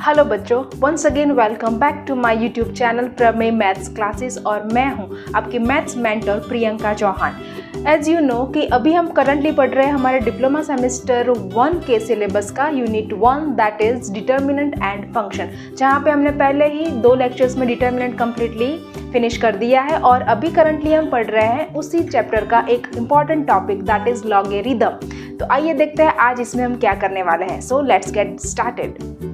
Hello बच्चों, once again welcome back to my YouTube channel Prameya maths classes और मैं हूं आपकी maths mentor Priyanka Chauhan. As you know कि अभी हम करंटली पढ़ रहे हैं हमारे डिप्लोमा सेमेस्टर 1 के सिलेबस का unit 1 that is determinant and function, जहां पे हमने पहले ही 2 लेक्चर्स में डिटर्मिनेंट कम्प्लीटली फिनिश कर दिया है और अभी करंटली हम पढ़ रहे हैं उसी चैप्टर का एक important topic that is logarithm. तो आइए देखते हैं आज इसमें हम क्या करने वाले हैं। So let's get started.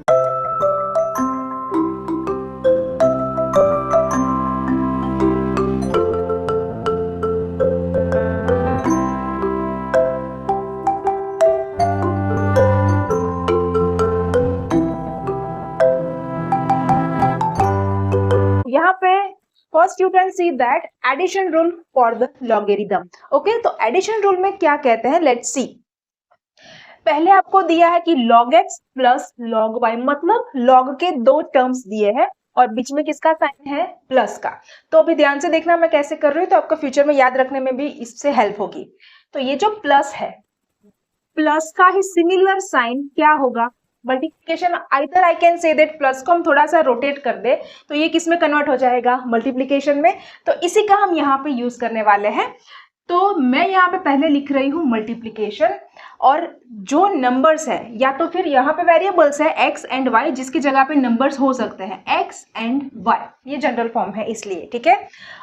यहाँ पे first you can see that addition rule for the logarithm. Okay, तो एडिशन रूल में क्या कहते हैं, लेट्स सी। पहले आपको दिया है कि log x plus log y, मतलब log के 2 टर्म्स दिए हैं और बीच में किसका साइन है, प्लस का। तो अभी ध्यान से देखना मैं कैसे कर रही हूँ, तो आपको फ्यूचर में याद रखने में भी इससे हेल्प होगी। तो ये जो प्लस है, प्लस का ही सिमिलर साइन क्या होगा, multiplication. Either I can say that plus को हम थोड़ा सा रोटेट कर दे तो ये किस में कन्वर्ट हो जाएगा, मल्टीप्लीकेशन में। तो इसी का हम यहाँ पे यूज करने वाले हैं। तो मैं यहाँ पे पहले लिख रही हूँ मल्टीप्लीकेशन, और जो नंबर्स है या तो फिर यहाँ पे वेरिएबल्स है x एंड y, जिसकी जगह पे नंबर्स हो सकते हैं x एंड y, ये जनरल फॉर्म है इसलिए, ठीक है।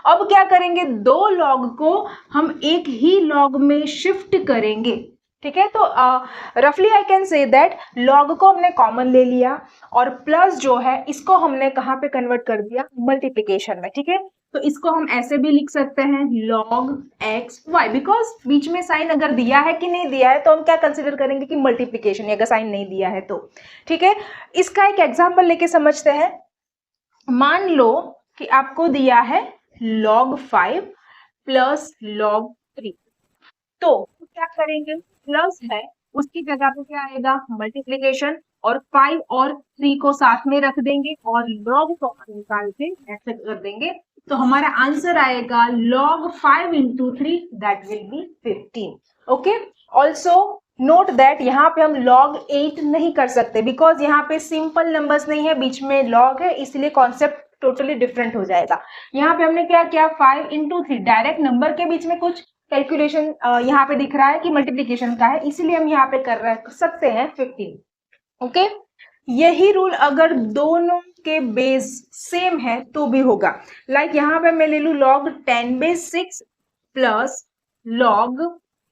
अब क्या करेंगे, 2 log को हम एक ही log में शिफ्ट करेंगे, ठीक है। तो रफली I can say that log को हमने कॉमन ले लिया और प्लस जो है इसको हमने कहाँ पे कन्वर्ट कर दिया, मल्टीप्लीकेशन में, ठीक है। तो इसको हम ऐसे भी लिख सकते हैं log x y, बिकॉज बीच में साइन अगर दिया है कि नहीं दिया है तो हम क्या कंसिडर करेंगे कि मल्टीप्लीकेशन, अगर साइन नहीं दिया है तो, ठीक है। इसका एक एग्जांपल लेके समझते हैं। मान लो कि आपको दिया है log 5 प्लस log 3, तो क्या करेंगे, प्लस है उसकी जगह पे क्या आएगा, मल्टीप्लीकेशन, और 5 और 3 को साथ में रख देंगे और log को निकाल के ऐसे कर देंगे। तो हमारा आंसर आएगा log 5 into 3 that will be 15। Okay, also note that यहाँ पे हम log 8 नहीं कर सकते बिकॉज यहाँ पे सिंपल नंबर्स नहीं है, बीच में log है, इसलिए कॉन्सेप्ट टोटली डिफरेंट हो जाएगा। यहाँ पे हमने क्या किया, 5 into 3 डायरेक्ट नंबर के बीच में कुछ कैलकुलेशन यहाँ पे दिख रहा है कि मल्टीप्लीकेशन का है, इसीलिए हम यहाँ पे कर सकते हैं 15। ओके, यही रूल अगर दोनों के बेस सेम है तो भी होगा। लाइक यहाँ पे मैं ले लू log 10 base 6 plus log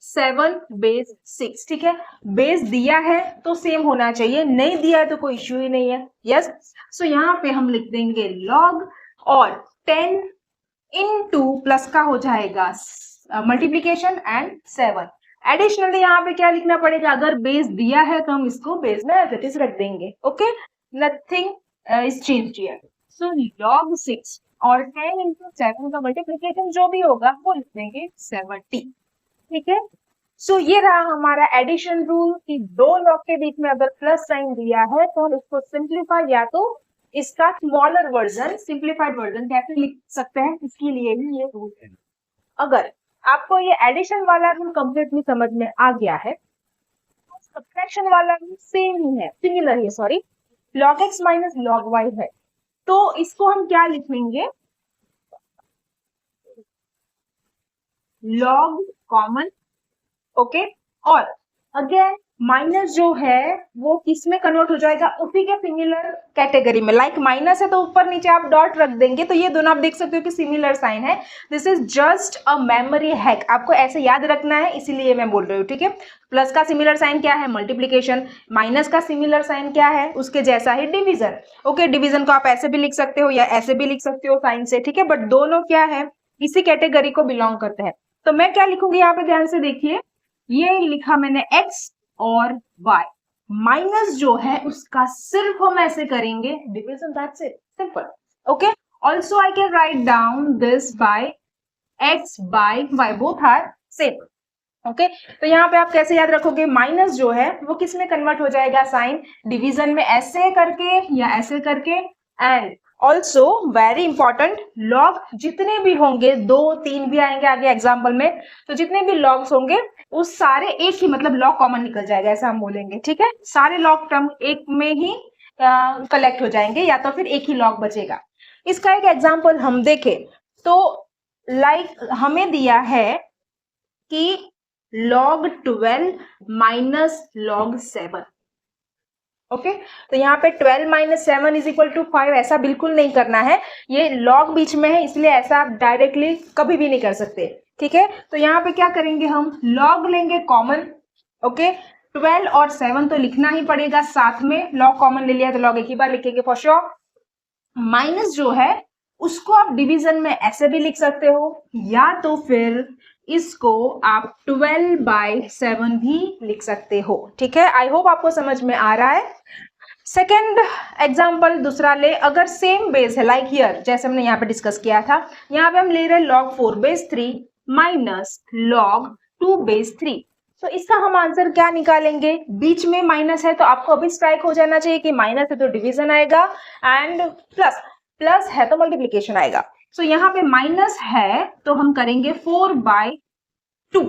7 base 6, ठीक है। बेस दिया है तो सेम होना चाहिए, नहीं दिया है तो कोई इश्यू ही नहीं है। यस, सो यहाँ पे हम लिख देंगे log, और 10 into प्लस का हो जाएगा मल्टीप्लीकेशन एंड 7। एडिशनली यहाँ पे क्या लिखना पड़ेगा, अगर बेस दिया है तो हम इसको बेस में एज इट इज रख देंगे। Okay, nothing is changed here. So log 6 और 10 into 7 का मल्टीप्लीकेशन जो भी होगा वो लिख देंगे 70, ठीक है। सो ये रहा हमारा एडिशन रूल कि 2 log के बीच में अगर प्लस साइन दिया है तो हम इसको सिंप्लीफाई या तो इसका स्मॉलर वर्जन, सिंप्लीफाइड वर्जन कैसे लिख सकते हैं, इसके लिए भी ये रूल है। अगर आपको ये एडिशन वाला रूल कंप्लीटली समझ में आ गया है, सब्ट्रैक्शन वाला रूल सेम ही है, सिमिलर ही, sorry, log x minus log y है, तो इसको हम क्या लिखेंगे, log कॉमन, ओके, और अगेन माइनस जो है वो किस में कन्वर्ट हो जाएगा, उसी के सिमिलर कैटेगरी में। लाइक माइनस है तो ऊपर नीचे आप डॉट रख देंगे, तो ये दोनों आप देख सकते हो कि सिमिलर साइन है। This is just a memory hack, आपको ऐसे याद रखना है, इसीलिए मैं बोल रही हूँ, ठीक है। प्लस का सिमिलर साइन क्या है, मल्टीप्लीकेशन, माइनस का सिमिलर साइन क्या है, उसके जैसा ही डिवीजन। ओके, डिवीजन को आप ऐसे भी लिख सकते हो या ऐसे भी लिख सकते हो साइन से, ठीक है, बट दोनों क्या है, इसी कैटेगरी को बिलोंग करते हैं। तो मैं क्या लिखूंगी यहाँ पे, ध्यान से देखिए, ये लिखा मैंने x और y, माइनस जो है उसका सिर्फ हम ऐसे करेंगे division, that's it, simple. Okay, also I can write down this by x by y, both are same. Okay, तो यहाँ पे आप कैसे याद रखोगे, माइनस जो है वो किस में कन्वर्ट हो जाएगा, साइन, डिवीजन में ऐसे करके या ऐसे करके। And also very important, log जितने भी होंगे, 2 3 भी आएंगे आगे एग्जाम्पल में, तो जितने भी लॉग्स होंगे उस सारे एक ही, मतलब लॉग कॉमन निकल जाएगा, ऐसा हम बोलेंगे, ठीक है। सारे लॉग टर्म एक में ही कलेक्ट हो जाएंगे या तो फिर एक ही लॉग बचेगा। इसका एक एग्जांपल हम देखें तो लाइक हमें दिया है कि log 12 माइनस log 7। ओके तो यहाँ पे 12 माइनस 7 इज इक्वल टू 5 ऐसा बिल्कुल नहीं करना है, ये लॉग बीच में है इसलिए ऐसा आप डायरेक्टली कभी भी नहीं कर सकते। ठीक है तो यहाँ पे क्या करेंगे, हम लॉग लेंगे कॉमन। ओके 12 और 7 तो लिखना ही पड़ेगा साथ में, लॉग कॉमन ले लिया तो लॉग एक ही बार लिखेंगे फॉर श्योर। माइनस जो है उसको आप डिवीजन में ऐसे भी लिख सकते हो या तो फिर इसको आप 12/7 भी लिख सकते हो। ठीक है आई होप आपको समझ में आ रहा है। सेकेंड एग्जाम्पल दूसरा ले, अगर सेम बेस है लाइक हियर जैसे हमने यहाँ पे डिस्कस किया था, यहाँ पे हम ले रहे हैं log 4/3 माइनस log 2/3। तो इसका हम आंसर क्या निकालेंगे, बीच में माइनस है तो आपको अभी स्ट्राइक हो जाना चाहिए कि माइनस है तो डिवीजन आएगा एंड प्लस है तो मल्टीप्लीकेशन आएगा। सो यहाँ पे माइनस है तो हम करेंगे 4/2,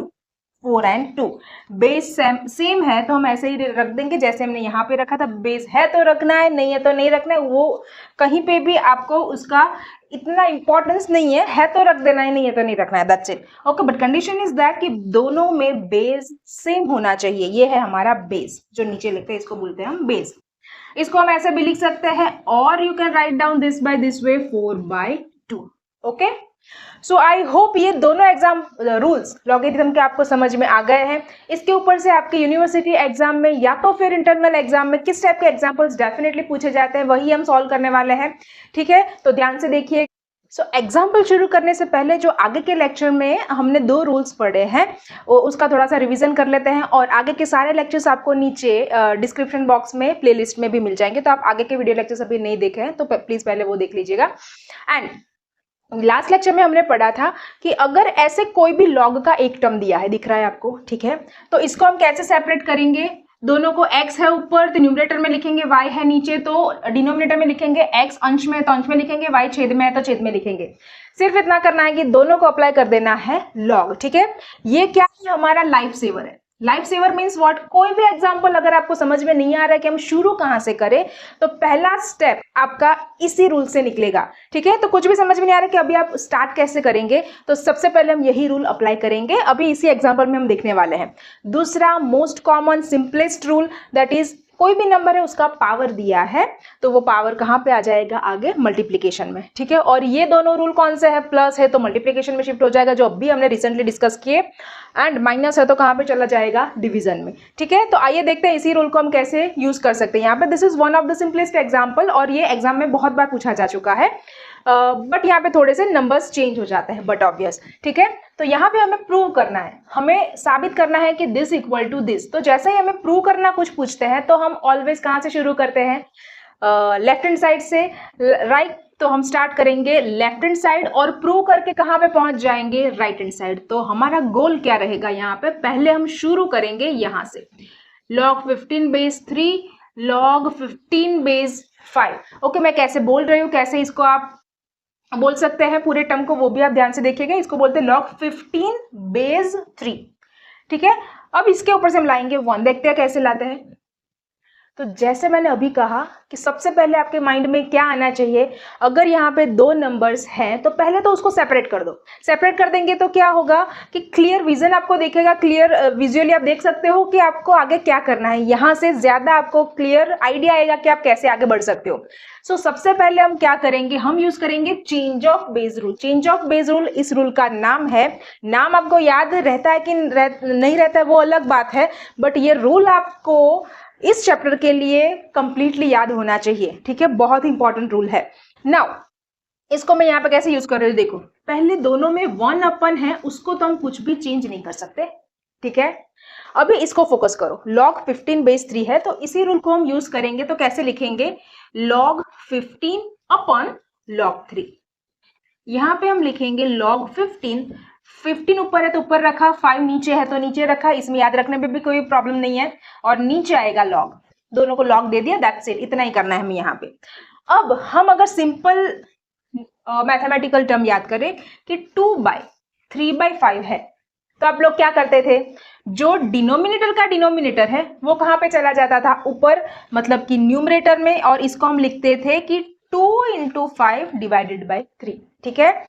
4 एंड 2। बेस सेम है तो हम ऐसे ही रख देंगे जैसे हमने यहाँ पे रखा था, बेस है तो रखना है, नहीं है तो नहीं रखना है, वो कहीं पे भी आपको उसका इतना इंपॉर्टेंस नहीं है तो रख देना है, नहीं है तो नहीं रखना है, that's it. Okay but condition is that कि दोनों में बेस सेम होना चाहिए, ये है हमारा बेस जो नीचे लिखते हैं इसको बोलते हैं हम बेस। इसको हम ऐसे भी लिख सकते हैं और you can write down this by this way 4/2। Okay so I hope ये दोनों एग्जाम रूल्स लॉगरिथम के आपको समझ में आ गए हैं। इसके ऊपर से आपके यूनिवर्सिटी एग्जाम में या तो फिर इंटरनल एग्जाम में किस टाइप के एग्जाम्पल्स डेफिनेटली पूछे जाते हैं वही हम सॉल्व करने वाले हैं। ठीक है तो ध्यान से देखिए। सो एग्जाम्पल शुरू करने से पहले जो आगे के लेक्चर में हमने 2 रूल्स पढ़े हैं उसका थोड़ा सा रिवीजन कर लेते हैं और आगे के सारे लेक्चर्स आपको नीचे डिस्क्रिप्शन बॉक्स में प्लेलिस्ट में भी मिल जाएंगे, तो आप आगे के वीडियो लेक्चर्स अभी नहीं देखे हैं तो प्लीज पहले वो देख लीजिएगा। एंड लास्ट लेक्चर में हमने पढ़ा था कि अगर ऐसे कोई भी लॉग का एक टर्म दिया है, दिख रहा है आपको, ठीक है, तो इसको हम कैसे सेपरेट करेंगे, दोनों को x है ऊपर तो न्यूमरेटर में लिखेंगे, y है नीचे तो डिनोमिनेटर में लिखेंगे, x अंश में है तो अंश में लिखेंगे, y छेद में है तो छेद में लिखेंगे। सिर्फ इतना करना है कि दोनों को अप्लाई कर देना है लॉग। ठीक है ये क्या है, हमारा लाइफ सेवर है। लाइफ सेवर मीन्स व्हाट, कोई भी एग्जांपल अगर आपको समझ में नहीं आ रहा है कि हम शुरू कहां से करें तो पहला स्टेप आपका इसी रूल से निकलेगा। ठीक है तो कुछ भी समझ में नहीं आ रहा कि अभी आप स्टार्ट कैसे करेंगे तो सबसे पहले हम यही रूल अप्लाई करेंगे, अभी इसी एग्जांपल में हम देखने वाले हैं। दूसरा most common simplest rule that is कोई भी नंबर है उसका पावर दिया है तो वो पावर कहाँ पे आ जाएगा, आगे मल्टीप्लिकेशन में। ठीक है और ये दोनों रूल कौन से है, प्लस है तो मल्टीप्लिकेशन में शिफ्ट हो जाएगा जो अभी हमने रिसेंटली डिस्कस किए, एंड माइनस है तो कहाँ पे चला जाएगा, डिवीजन में। ठीक है तो आइए देखते हैं इसी रूल को हम कैसे यूज कर सकते हैं। यहाँ पे this is one of the simplest example और ये एग्जाम में बहुत बार पूछा जा चुका है बट यहाँ पे थोड़े से नंबर्स चेंज हो जाते हैं बट ऑब्वियस। ठीक है तो यहाँ पे हमें प्रूव करना है, हमें साबित करना है कि दिस इक्वल टू दिस। तो जैसे ही हमें प्रूव करना कुछ पूछते हैं तो हम ऑलवेज कहाँ से शुरू करते हैं, लेफ्ट हैंड साइड से राइट। तो हम स्टार्ट करेंगे लेफ्ट हैंड साइड और प्रूव करके कहाँ पे पहुंच जाएंगे, राइट हैंड साइड। तो हमारा गोल क्या रहेगा, यहाँ पे पहले हम शुरू करेंगे यहाँ से log 15/3 log 15/5। ओके मैं कैसे बोल रही हूँ, कैसे इसको आप बोल सकते हैं पूरे टर्म को वो भी आप ध्यान से देखिएगा। इसको बोलते हैं log 15/3। ठीक है अब इसके ऊपर से हम लाएंगे 1, देखते हैं कैसे लाते हैं। तो जैसे मैंने अभी कहा कि सबसे पहले आपके माइंड में क्या आना चाहिए, अगर यहाँ पे 2 नंबर्स हैं तो पहले तो उसको सेपरेट कर दो। सेपरेट कर देंगे तो क्या होगा कि क्लियर विजन आपको देखेगा, क्लियर विजुअली आप देख सकते हो कि आपको आगे क्या करना है, यहाँ से ज्यादा आपको क्लियर आइडिया आएगा कि आप कैसे आगे बढ़ सकते हो। सो सबसे पहले हम क्या करेंगे, हम यूज करेंगे change of base rule. Change of base rule इस रूल का नाम है, नाम आपको याद रहता है कि नहीं रहता है वो अलग बात है, बट ये रूल आपको इस चैप्टर के लिए कंप्लीटली याद होना चाहिए। ठीक है बहुत इंपॉर्टेंट रूल है। नाउ इसको मैं यहाँ पे कैसे यूज कर रही हूँ, देखो पहले दोनों में 1 है उसको तो हम कुछ भी चेंज नहीं कर सकते। ठीक है अभी इसको फोकस करो, log 15/3 है तो इसी रूल को हम यूज करेंगे। तो कैसे लिखेंगे, log 15/log 3। यहाँ पे हम लिखेंगे log 15 ऊपर है तो ऊपर रखा, 5 नीचे है तो नीचे रखा, इसमें याद रखने में भी कोई प्रॉब्लम नहीं है, और नीचे आएगा log, दोनों को log दे दिया, दैट्स इट, इतना ही करना है हमें यहाँ पे। अब हम अगर सिंपल मैथमेटिकल टर्म याद करें कि 2/3/5 है तो आप लोग क्या करते थे, जो डिनोमिनेटर का डिनोमिनेटर है वो कहाँ पे चला जाता था, ऊपर, मतलब कि न्यूमरेटर में, और इसको हम लिखते थे कि 2 × 5 डिवाइडेड बाई 3, ठीक है,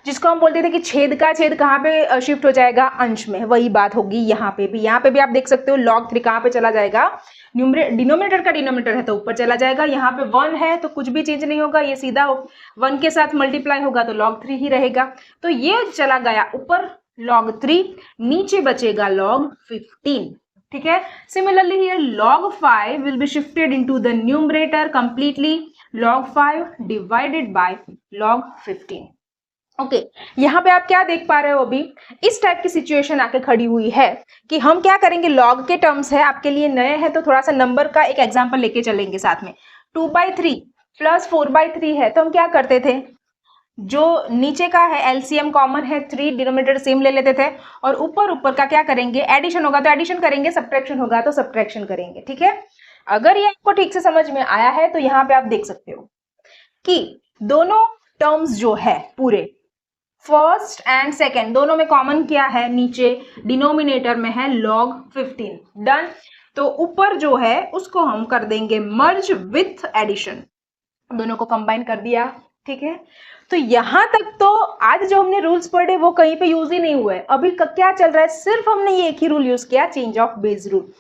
जिसको हम बोलते थे कि छेद का छेद कहाँ पे शिफ्ट हो जाएगा, अंश में। वही बात होगी यहाँ पे भी। यहाँ पे भी आप देख सकते हो log 3 कहाँ पे चला जाएगा, डिनोमिनेटर का डिनोमिनेटर है तो ऊपर चला जाएगा, यहाँ पे 1 है तो कुछ भी चेंज नहीं होगा, ये सीधा 1 के साथ मल्टीप्लाई होगा तो log 3 ही रहेगा, तो ये चला गया ऊपर log 3, नीचे बचेगा log 15, ठीक है। Similarly here log 5 will be shifted into the numerator completely, log 5 divided by log 15। Okay यहाँ पे आप क्या देख पा रहे हो, अभी इस टाइप की सिचुएशन आके खड़ी हुई है कि हम क्या करेंगे, लॉग के टर्म्स है, आपके लिए नए हैं तो थोड़ा सा नंबर का एक एग्जांपल लेके चलेंगे साथ में। 2/3 प्लस 4/3 है तो हम क्या करते थे, जो नीचे का है एलसीएम कॉमन है, 3 डिनोमिनेटर सेम ले लेते थे, और ऊपर का क्या करेंगे, एडिशन होगा तो एडिशन करेंगे, सब्ट्रैक्शन होगा तो सब्ट्रैक्शन करेंगे, ठीक है। अगर ये आपको ठीक से समझ में आया है तो यहाँ पे आप देख सकते हो कि दोनों टर्म्स जो है पूरे, फर्स्ट एंड सेकेंड दोनों में कॉमन क्या है, नीचे डिनोमिनेटर में है log 15, डन। तो ऊपर जो है उसको हम कर देंगे मर्ज विथ एडिशन, दोनों को कंबाइन कर दिया, ठीक है। तो यहां तक तो आज जो हमने रूल्स पढ़े वो कहीं पे यूज ही नहीं हुए, अभी क्या चल रहा है, सिर्फ हमने ये एक ही रूल यूज किया, चेंज ऑफ बेस रूल।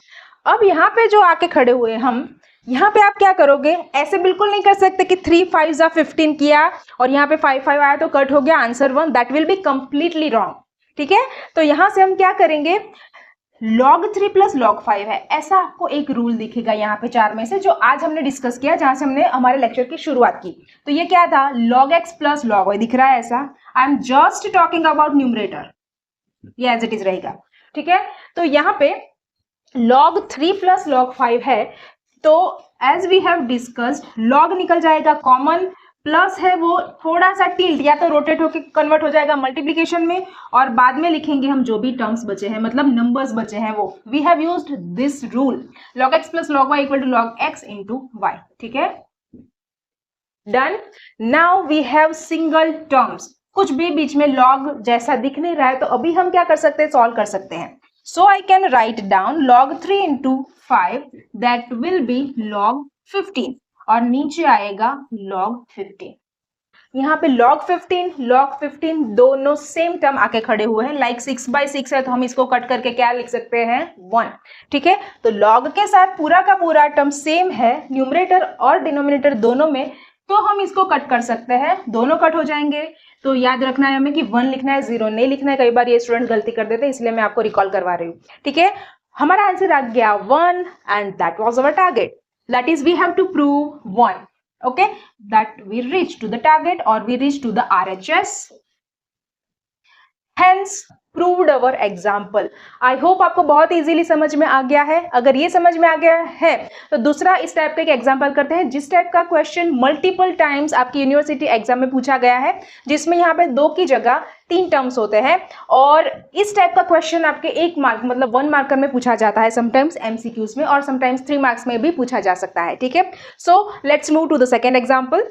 अब यहाँ पे जो आके खड़े हुए हम, यहाँ पे आप क्या करोगे, ऐसे बिल्कुल नहीं कर सकते कि 3 5 15 किया और यहाँ पे 5 5 आया तो कट हो गया answer 1, that will be completely wrong, ठीक है। तो यहाँ से हम क्या करेंगे, log 3 प्लस log 5 है, ऐसा आपको एक रूल दिखेगा यहाँ पे 4 में से, जो आज हमने डिस्कस किया, जहां से हमने हमारे लेक्चर की शुरुआत की। तो ये क्या था, log x plus log y दिख रहा है ऐसा, I am just talking about numerator, ये एज इट इज रहेगा, ठीक है। तो यहाँ पे log 3 प्लस log 5 है, तो as we have discussed log निकल जाएगा कॉमन, प्लस है वो थोड़ा सा टिल्ट या तो रोटेट होके कन्वर्ट हो जाएगा मल्टीप्लिकेशन में, और बाद में लिखेंगे हम जो भी टर्म्स बचे हैं, मतलब नंबर्स बचे हैं वो। We have used this rule, log x plus log y equal to log x into y, ठीक है, done. Now we have single terms, कुछ भी बीच में log जैसा दिख नहीं रहा है तो अभी हम क्या कर सकते हैं, सॉल्व कर सकते हैं। So I can write down log 3 into 5, that will be log 15, और नीचे आएगा log 15। यहाँ पे log 15 दोनों सेम टर्म आके खड़े हुए हैं, लाइक 6/6 है तो हम इसको कट करके क्या लिख सकते हैं, 1, ठीक है। तो log के साथ पूरा का पूरा टर्म सेम है, न्यूमरेटर और डिनोमिनेटर दोनों में, तो हम इसको कट कर सकते हैं, दोनों कट हो जाएंगे। तो याद रखना है हमें कि 1 लिखना है, 0 नहीं लिखना है, कई बार ये स्टूडेंट गलती कर देते हैं, इसलिए मैं आपको रिकॉल करवा रही हूँ, ठीक है। हमारा आंसर आ गया 1 and that was our target, that is we have to prove 1, okay, that we reach to the target और we reach to the RHS, hence proved our example. I hope आपको बहुत इजीली समझ में आ गया है। अगर ये समझ में आ गया है तो दूसरा इस टाइप का एक एग्जाम्पल करते हैं, जिस टाइप का क्वेश्चन मल्टीपल टाइम्स आपकी यूनिवर्सिटी एग्जाम में पूछा गया है, जिसमें यहाँ पे 2 की जगह 3 टर्म्स होते हैं, और इस टाइप का क्वेश्चन आपके 1 मार्क मतलब 1 मार्कर में पूछा जाता है, समटाइम्स MCQs में और समटाइम्स 3 मार्क्स में भी पूछा जा सकता है, ठीक है। So let's move to the second example.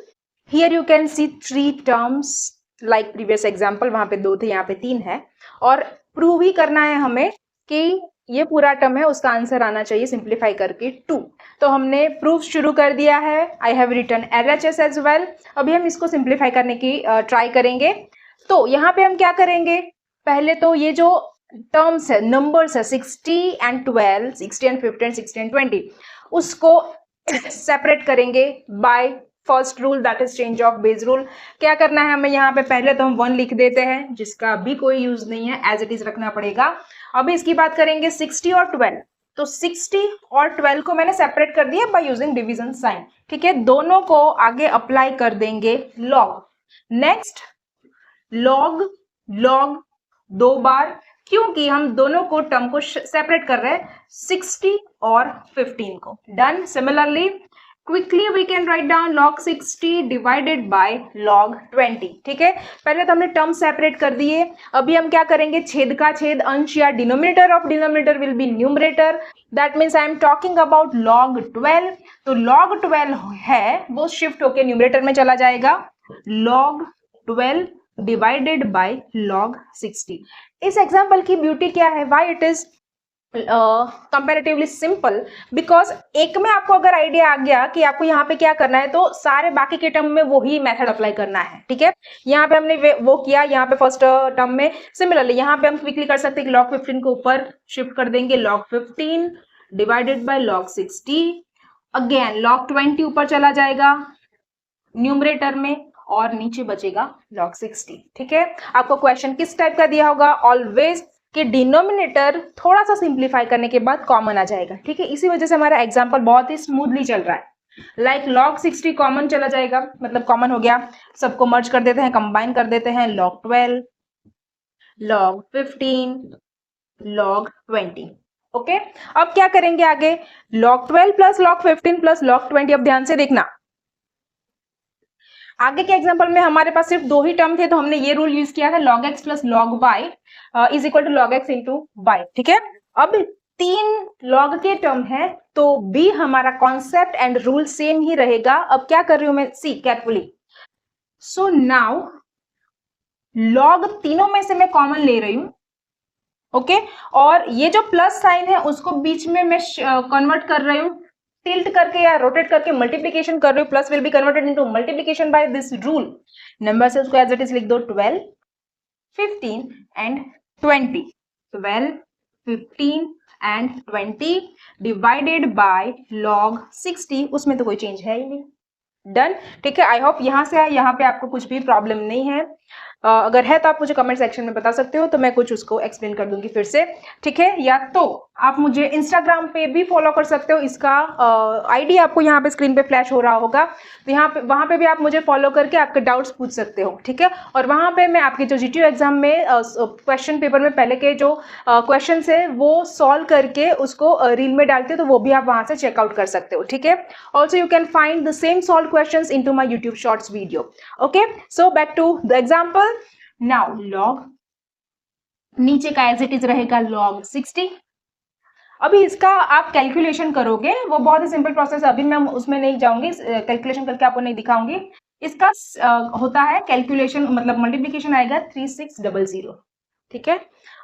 Here you can see 3 terms like previous example, वहां पे 2 थे, यहाँ पे 3 है, और प्रूव ही करना है हमें कि ये पूरा टर्म है, उसका आंसर आना चाहिए सिंप्लीफाई करके 2। तो हमने प्रूफ शुरू कर दिया है, I have written LHS as well. अभी हम इसको सिंप्लीफाई करने की ट्राई करेंगे। तो यहाँ पे हम क्या करेंगे, पहले तो ये जो टर्म्स है, नंबर्स है 60 and 12, 60 and 15, 60 and 20, उसको सेपरेट करेंगे by first rule, that is change of base rule. क्या करना है हमें, यहाँ पे पहले तो हम 1 लिख देते हैं, जिसका भी कोई यूज नहीं है, एज इट इज रखना पड़ेगा। अभी इसकी बात करेंगे 60 और 12, तो 60 और 12 को मैंने सेपरेट कर दिया बाय यूजिंग डिवीजन साइन, ठीक है। दोनों को आगे अप्लाई कर देंगे लॉग, नेक्स्ट लॉग लॉग 2 बार, क्योंकि हम दोनों को टर्म को सेपरेट कर रहे हैं, 60 और 15 को, done. Similarly quickly we can write down log 60 divided by log 20, ठीक है। पहले तो हमने टर्म सेपरेट कर दिए, अभी हम क्या करेंगे, छेद का छेद अंश या denominator of denominator will be numerator, that means I am talking about log 12। तो log 12 है वो शिफ्ट होके न्यूमरेटर में चला जाएगा, log 12 डिवाइडेड बाय log 60। इस एग्जाम्पल की ब्यूटी क्या है, why it is comparatively simple, because एक में आपको अगर आइडिया आ गया कि आपको यहाँ पे क्या करना है तो सारे बाकी के टर्म में वही मेथड अप्लाई करना है, ठीक है। यहाँ पे हमने वो किया, यहाँ पे फर्स्ट टर्म में सिमिलरली यहाँ पे हम क्विकली कर सकते हैं कि log 15 को ऊपर शिफ्ट कर देंगे, log 15 divided by log 60, again log 20 ऊपर चला जाएगा न्यूमरेटर में और नीचे बचेगा log 60, ठीक है। आपको क्वेश्चन किस टाइप का दिया होगा, ऑलवेज कि डिनोमिनेटर थोड़ा सा सिंप्लीफाई करने के बाद कॉमन आ जाएगा, ठीक है। इसी वजह से हमारा एग्जांपल बहुत ही स्मूथली चल रहा है। लाइक log 60 कॉमन चला जाएगा, मतलब कॉमन हो गया, सबको मर्ज कर देते हैं, कंबाइन कर देते हैं, log 12, log 15, log 20, ओके। अब क्या करेंगे आगे, log 12 plus log 15 plus log 20। अब ध्यान से देखना, आगे के एग्जांपल में हमारे पास सिर्फ दो ही टर्म थे तो हमने ये रूल यूज किया था, log x plus log y is equal to log x into y, ठीक है। अब 3 log के टर्म है तो भी हमारा कॉन्सेप्ट एंड रूल सेम ही रहेगा। अब क्या कर रही हूं मैं, see carefully, so now log तीनों में से मैं कॉमन ले रही हूं, ओके, और ये जो प्लस साइन है उसको बीच में मैं कन्वर्ट कर रही हूं, टिल्ट करके या रोटेट करके मल्टीप्लीकेशन कर रही हूँ, plus will be converted into multiplication by this rule. Number से उसको एज इट इज लिख दो, 12, 15 and 20, 12, 15 and 20 divided by log 60, उसमें तो कोई चेंज है ही नहीं, डन, ठीक है। आई होप यहाँ से यहाँ पे आपको कुछ भी प्रॉब्लम नहीं है, अगर है तो आप मुझे कमेंट सेक्शन में बता सकते हो तो मैं कुछ उसको एक्सप्लेन कर दूंगी फिर से, ठीक है। या तो आप मुझे इंस्टाग्राम पे भी फॉलो कर सकते हो, इसका आईडी आपको यहाँ पे स्क्रीन पे फ्लैश हो रहा होगा, तो यहाँ पे वहाँ पे भी आप मुझे फॉलो करके आपके डाउट्स पूछ सकते हो, ठीक है। और वहाँ पे मैं आपके जो GTU एग्जाम में क्वेश्चन पेपर में पहले के जो क्वेश्चन है वो सॉल्व करके उसको रील में डालते हो, तो वो भी आप वहाँ से चेकआउट कर सकते हो, ठीक है। Also you can find the same solve question in to my YouTube shorts video, okay. So back to the example, now log नीचे का एज इट इज रहेगा log 60। अभी इसका आप कैलकुलेशन करोगे, वो बहुत ही सिंपल प्रोसेस, अभी मैं उसमें नहीं जाऊंगी, कैलकुलेशन करके आपको नहीं दिखाऊंगी। इसका होता है कैलकुलेशन, मतलब मल्टीप्लीकेशन आएगा 3600, ठीक है।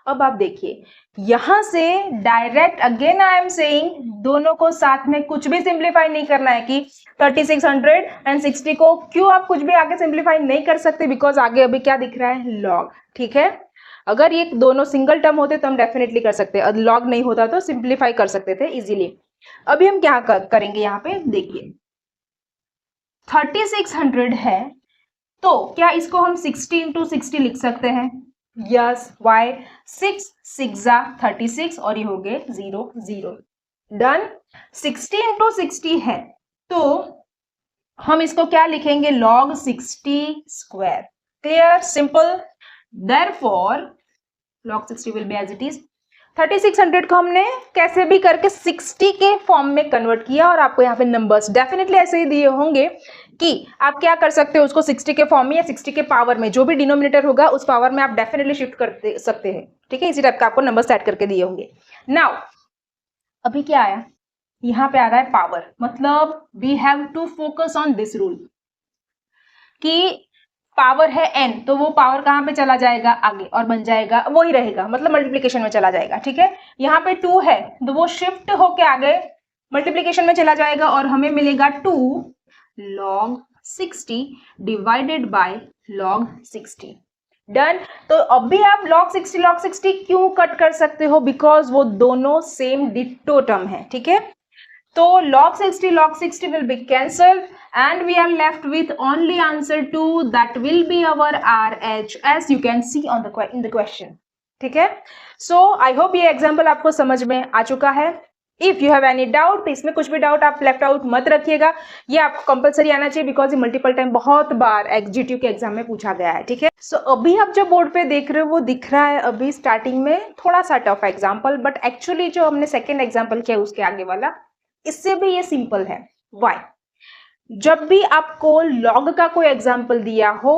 अब आप देखिए यहां से direct, again I am saying, दोनों को साथ में कुछ भी सिंप्लीफाई नहीं करना है कि 3600 एंड 60 को क्यों आप कुछ भी आगे सिंप्लीफाई नहीं कर सकते, बिकॉज आगे अभी क्या दिख रहा है, log, ठीक है। अगर ये दोनों सिंगल टर्म होते तो हम डेफिनेटली कर सकते हैं, log नहीं होता तो सिंप्लीफाई कर सकते थे इजीली। अभी हम क्या करेंगे, यहाँ पे देखिए 3600 है तो क्या इसको हम 60 इंटू 60 लिख सकते हैं, यस, वाई, 6 6 36 और ये हो गए 0 0, डन। 60 इंटू 60 है तो हम इसको क्या लिखेंगे, log 60 square, clear, simple. Therefore log 60 will be as it is. 3600 को हमने कैसे भी करके 60 के फॉर्म में कन्वर्ट किया और आपको यहाँ पे नंबर्स डेफिनेटली ऐसे ही दिए होंगे कि आप क्या कर सकते हो, उसको 60 के फॉर्म में या 60 के पावर में, जो भी डिनोमिनेटर होगा उस पावर में आप डेफिनेटली शिफ्ट कर सकते हैं, ठीक है। इसी टाइप का आपको नंबर सेट करके दिए होंगे। नाउ अभी क्या आया, यहाँ पे आ रहा है पावर, मतलब we have to focus on this rule कि पावर है n तो वो पावर कहाँ पे चला जाएगा, आगे, और बन जाएगा वही रहेगा, मतलब मल्टीप्लीकेशन में चला जाएगा, ठीक है। यहाँ पे 2 है तो वो शिफ्ट होके आगे मल्टीप्लीकेशन में चला जाएगा और हमें मिलेगा 2 log 60 divided by log 60, done. तो अब भी आप log 60 क्यों कट कर सकते हो, बिकॉज वो दोनों सेम डिट्टो टर्म है, ठीक है। तो log 60 will be cancelled and we are left with only answer 2, that will be our RH, as you can see on in the question, ठीक है। So I hope ये example आपको समझ में आ चुका है। If you have any doubt, इसमें कुछ भी डाउट आप लेफ्ट आउट मत रखिएगा, ये आपको कंपलसरी आना चाहिए बिकॉज ये मल्टीपल टाइम बहुत बार GTU के एग्जाम में पूछा गया है, ठीक है। सो अभी आप जो बोर्ड पे देख रहे हो वो दिख रहा है अभी स्टार्टिंग में थोड़ा सा टफ एग्जाम्पल, बट एक्चुअली जो हमने सेकेंड एग्जाम्पल किया उसके आगे वाला इससे भी ये सिंपल है। वाई, जब भी आपको log का कोई एग्जाम्पल दिया हो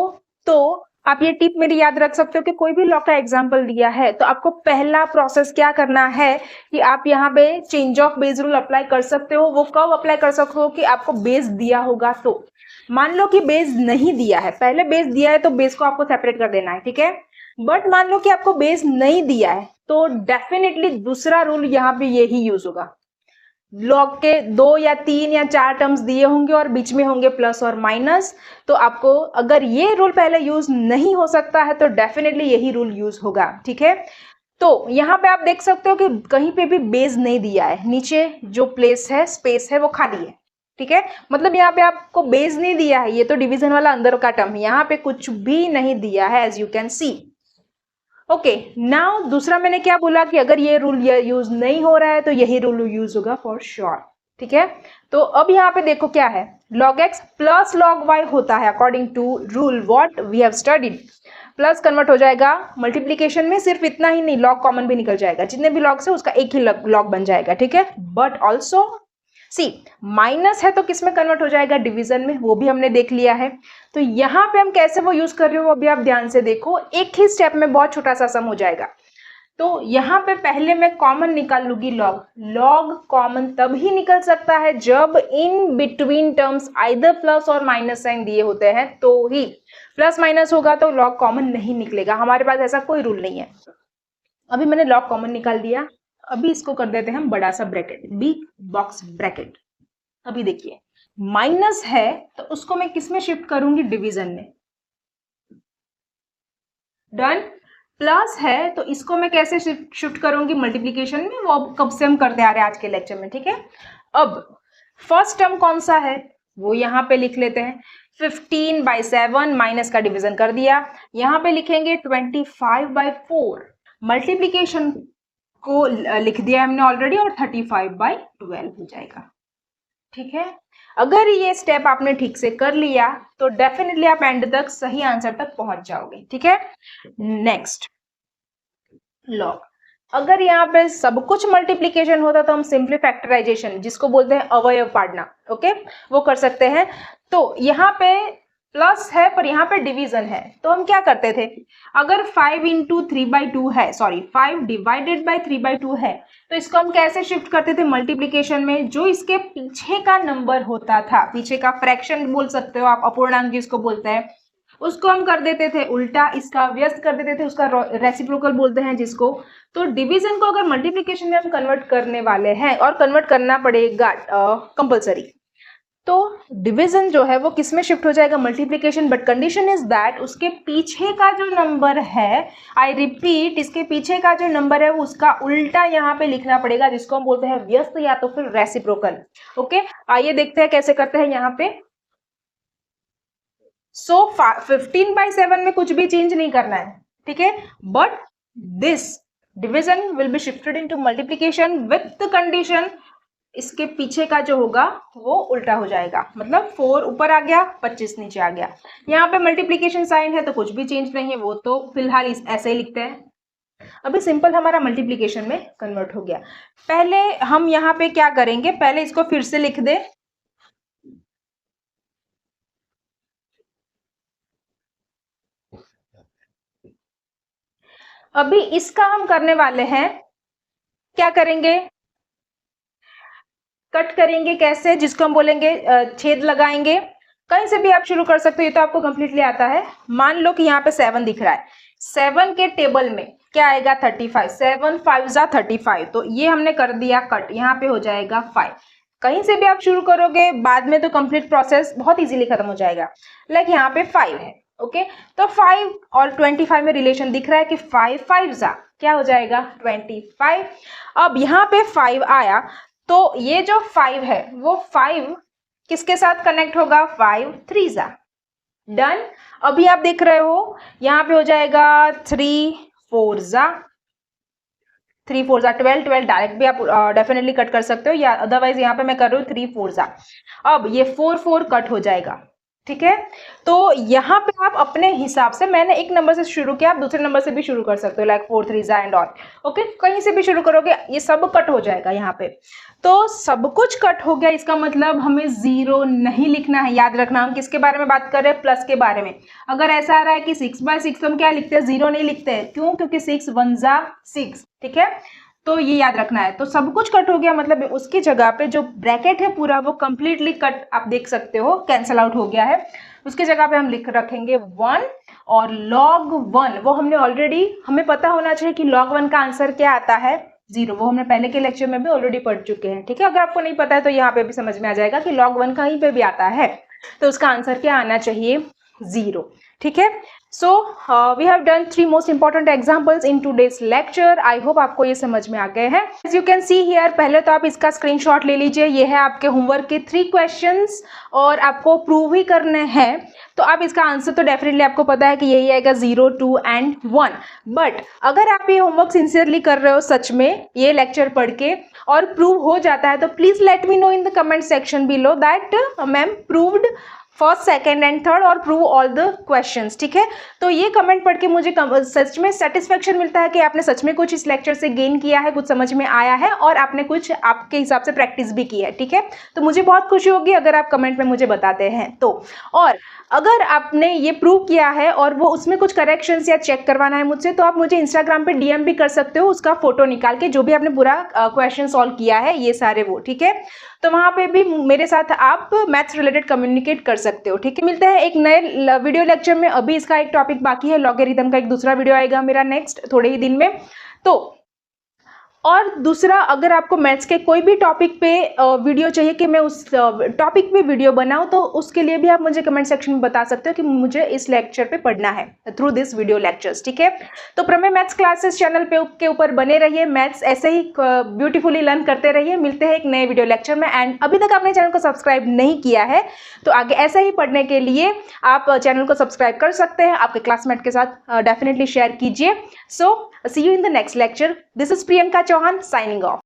तो आप ये टिप मेरी याद रख सकते हो कि कोई भी लॉ का एग्जाम्पल दिया है तो आपको पहला प्रोसेस क्या करना है कि आप यहाँ पे change of base rule apply कर सकते हो। वो कब अप्लाई कर सकते हो कि आपको बेस दिया होगा तो। मान लो कि बेस नहीं दिया है, पहले बेस दिया है तो बेस को आपको सेपरेट कर देना है, ठीक है। बट मान लो कि आपको बेस नहीं दिया है तो डेफिनेटली दूसरा रूल यहाँ पे यही यूज होगा। लॉग के 2 या 3 या 4 टर्म्स दिए होंगे और बीच में होंगे प्लस और माइनस, तो आपको अगर ये रूल पहले यूज नहीं हो सकता है तो डेफिनेटली यही रूल यूज होगा, ठीक है। तो यहाँ पे आप देख सकते हो कि कहीं पे भी बेस नहीं दिया है, नीचे जो प्लेस है स्पेस है वो खाली है, ठीक है। मतलब यहाँ पे आपको बेस नहीं दिया है, ये तो डिवीजन वाला अंदर का टर्म है, यहाँ पे कुछ भी नहीं दिया है as you can see. Okay, now दूसरा मैंने क्या बोला कि अगर ये रूल यूज नहीं हो रहा है तो यही रूल यूज होगा फॉर श्योर, ठीक है। तो अब यहाँ पे देखो क्या है, log x plus log y होता है according to rule what we have studied. Plus convert हो जाएगा मल्टीप्लीकेशन में, सिर्फ इतना ही नहीं, log कॉमन भी निकल जाएगा, जितने भी लॉग्स है उसका एक ही log बन जाएगा, ठीक है। बट ऑल्सो सी माइनस है तो किस में कन्वर्ट हो जाएगा, डिवीजन में, वो भी हमने देख लिया है। तो यहाँ पे हम कैसे वो यूज कर रहे हो अभी आप ध्यान से देखो, एक ही स्टेप में बहुत छोटा सा सम हो जाएगा। तो यहाँ पे पहले मैं कॉमन निकाल लूंगी लॉग। लॉग कॉमन तब ही निकल सकता है जब in between terms either plus और माइनस साइन दिए होते हैं, तो ही प्लस माइनस होगा तो लॉग कॉमन नहीं निकलेगा, हमारे पास ऐसा कोई रूल नहीं है। अभी मैंने लॉग कॉमन निकाल दिया, अभी इसको कर देते हैं हम बड़ा सा ब्रैकेट, बिग बॉक्स ब्रैकेट। अभी देखिए माइनस है तो उसको मैं किस में शिफ्ट करूंगी, डिवीजन में, डन। प्लस है तो इसको मैं कैसे शिफ्ट करूंगी, मल्टीप्लीकेशन में, वो कब से हम करते आ रहे हैं आज के लेक्चर में, ठीक है। अब फर्स्ट टर्म कौन सा है वो यहाँ पे लिख लेते हैं, 15/7 माइनस का डिवीजन कर दिया, यहाँ पे लिखेंगे 25/4, मल्टीप्लीकेशन को लिख दिया हमने ऑलरेडी, और 35/12 हो जाएगा, ठीक है। अगर ये स्टेप आपने ठीक से कर लिया तो डेफिनेटली आप एंड तक सही आंसर तक पहुंच जाओगे, ठीक है। नेक्स्ट लॉग, अगर यहाँ पे सब कुछ मल्टीप्लीकेशन होता तो हम सिंपली फैक्टराइजेशन, जिसको बोलते हैं अवयव पाड़ना, ओके, वो कर सकते हैं। तो यहाँ पे प्लस है पर यहाँ पे डिवीजन है, तो हम क्या करते थे, अगर 5 इंटू 3/2 है, सॉरी 5 डिवाइडेड बाई 3/2 है, तो इसको हम कैसे शिफ्ट करते थे, मल्टीप्लीकेशन में, जो इसके पीछे का नंबर होता था, पीछे का फ्रैक्शन बोल सकते हो आप, अपूर्णांक जिसको बोलते हैं, उसको हम कर देते थे उल्टा, इसका व्यस्त कर देते थे, उसका रेसिप्रोकल बोलते हैं जिसको। तो डिवीजन को अगर मल्टीप्लीकेशन में हम कन्वर्ट करने वाले हैं, और कन्वर्ट करना पड़ेगा कंपलसरी, तो डिवीजन जो है वो किस में शिफ्ट हो जाएगा, multiplication, but condition is that उसके पीछे का जो नंबर है, आई रिपीट, इसके पीछे का जो नंबर है उसका उल्टा यहाँ पे लिखना पड़ेगा, जिसको हम बोलते हैं व्यस्त या तो फिर रेसिप्रोकल, ओके। आइए देखते हैं कैसे करते हैं यहाँ पे। सो 15/7 में कुछ भी चेंज नहीं करना है, ठीक है, but this division will be shifted into multiplication with the condition इसके पीछे का जो होगा वो उल्टा हो जाएगा, मतलब 4 ऊपर आ गया 25 नीचे आ गया। यहाँ पे मल्टीप्लीकेशन साइन है तो कुछ भी चेंज नहीं है, वो तो फिलहाल ऐसे ही लिखते हैं। अभी सिंपल हमारा मल्टीप्लीकेशन में कन्वर्ट हो गया। पहले हम यहाँ पे क्या करेंगे, पहले इसको फिर से लिख दे, अभी इसका हम करने वाले हैं, क्या करेंगे, कट करेंगे, कैसे, जिसको हम बोलेंगे छेद लगाएंगे। कहीं से भी आप शुरू कर सकते हो, ये तो आपको कंप्लीटली आता है। मान लो कि यहाँ पे 7 दिख रहा है, 7 के टेबल में क्या आएगा, 35, 7 5 35, तो ये हमने कर दिया कट, यहाँ पे हो जाएगा 5। कहीं से भी आप शुरू करोगे बाद में तो कंप्लीट प्रोसेस बहुत इजीली खत्म हो जाएगा। लाइक यहाँ पे 5 है, ओके, तो 5 और 25 में रिलेशन दिख रहा है कि 5 5 क्या हो जाएगा 25। अब यहाँ पे 5 आया तो ये जो 5 है वो 5 किसके साथ कनेक्ट होगा, 5 3 डन। अभी आप देख रहे हो यहाँ पे हो जाएगा 3 4 3 4 12 12, डायरेक्ट भी आप डेफिनेटली कट कर सकते हो, या अदरवाइज यहाँ पे मैं कर रही हूँ 3 4 अब ये 4 4 कट हो जाएगा, ठीक है। तो यहाँ पे आप अपने हिसाब से, मैंने एक नंबर से शुरू किया, आप दूसरे नंबर से भी शुरू कर सकते हो, लाइक 4 3 एंड ऑल। ओके, कहीं से भी शुरू करोगे, ये सब कट हो जाएगा यहाँ पे। तो सब कुछ कट हो गया, इसका मतलब हमें 0 नहीं लिखना है। याद रखना, हम किसके बारे में बात कर रहे हैं? प्लस के बारे में। अगर ऐसा आ रहा है कि 6/6, हम क्या लिखते हैं? 0 नहीं लिखते हैं। क्यों? क्योंकि 6 1 जा 6, ठीक है। तो ये याद रखना है। तो सब कुछ कट हो गया, मतलब उसकी जगह पे जो ब्रैकेट है पूरा वो कंप्लीटली कट, आप देख सकते हो, कैंसल आउट हो गया है। उसके जगह पे हम लिख रखेंगे 1, और log 1 वो हमने ऑलरेडी, हमें पता होना चाहिए कि log 1 का आंसर क्या आता है? 0। वो हमने पहले के लेक्चर में भी ऑलरेडी पढ़ चुके हैं, ठीक है। अगर आपको नहीं पता है तो यहाँ पे भी समझ में आ जाएगा कि log 1 कहीं पे भी आता है तो उसका आंसर क्या आना चाहिए? 0, ठीक है। So we have done 3 most important examples in today's lecture. I hope आपको ये समझ में आ गए हैं। As you can see here, पहले तो आप इसका स्क्रीनशॉट ले लीजिए। ये है आपके होमवर्क के 3 क्वेश्चंस और आपको प्रूव ही करने हैं। तो आप इसका आंसर तो डेफिनेटली आपको पता है कि यही आएगा 0 2 एंड 1। बट अगर आप ये होमवर्क सिंसियरली कर रहे हो सच में ये लेक्चर पढ़ के और प्रूव हो जाता है तो please let me know in the comment section below that ma'am proved first, second and third और प्रूव ऑल द क्वेश्चंस, ठीक है। तो ये कमेंट पढ़ के मुझे सच में सेटिस्फेक्शन मिलता है कि आपने सच में कुछ इस लेक्चर से गेन किया है, कुछ समझ में आया है और आपने कुछ आपके हिसाब से प्रैक्टिस भी की है, ठीक है। तो मुझे बहुत खुशी होगी अगर आप कमेंट में मुझे बताते हैं तो। और अगर आपने ये प्रूव किया है और वो उसमें कुछ करेक्शंस या चेक करवाना है मुझसे तो आप मुझे इंस्टाग्राम पे डीएम भी कर सकते हो, उसका फोटो निकाल के, जो भी आपने पूरा क्वेश्चन सॉल्व किया है ये सारे वो, ठीक है। तो वहां पे भी मेरे साथ आप मैथ्स रिलेटेड कम्युनिकेट कर सकते हो, ठीक है। मिलते हैं एक नए वीडियो लेक्चर में। अभी इसका एक टॉपिक बाकी है, लॉगरिथम का एक दूसरा वीडियो आएगा मेरा नेक्स्ट थोड़े ही दिन में। तो और दूसरा, अगर आपको मैथ्स के कोई भी टॉपिक पे वीडियो चाहिए कि मैं उस टॉपिक पे वीडियो बनाऊं तो उसके लिए भी आप मुझे कमेंट सेक्शन में बता सकते हो कि मुझे इस लेक्चर पे पढ़ना है थ्रू दिस वीडियो लेक्चर्स, ठीक है। तो प्रमेय मैथ्स क्लासेस चैनल पे के ऊपर बने रहिए, मैथ्स ऐसे ही ब्यूटीफुली लर्न करते रहिए। मिलते हैं एक नए वीडियो लेक्चर में। एंड अभी तक आपने चैनल को सब्सक्राइब नहीं किया है तो आगे ऐसे ही पढ़ने के लिए आप चैनल को सब्सक्राइब कर सकते हैं, आपके क्लासमेट के साथ डेफिनेटली शेयर कीजिए। सो see you in the next lecture. This is Priyanka Chauhan signing off.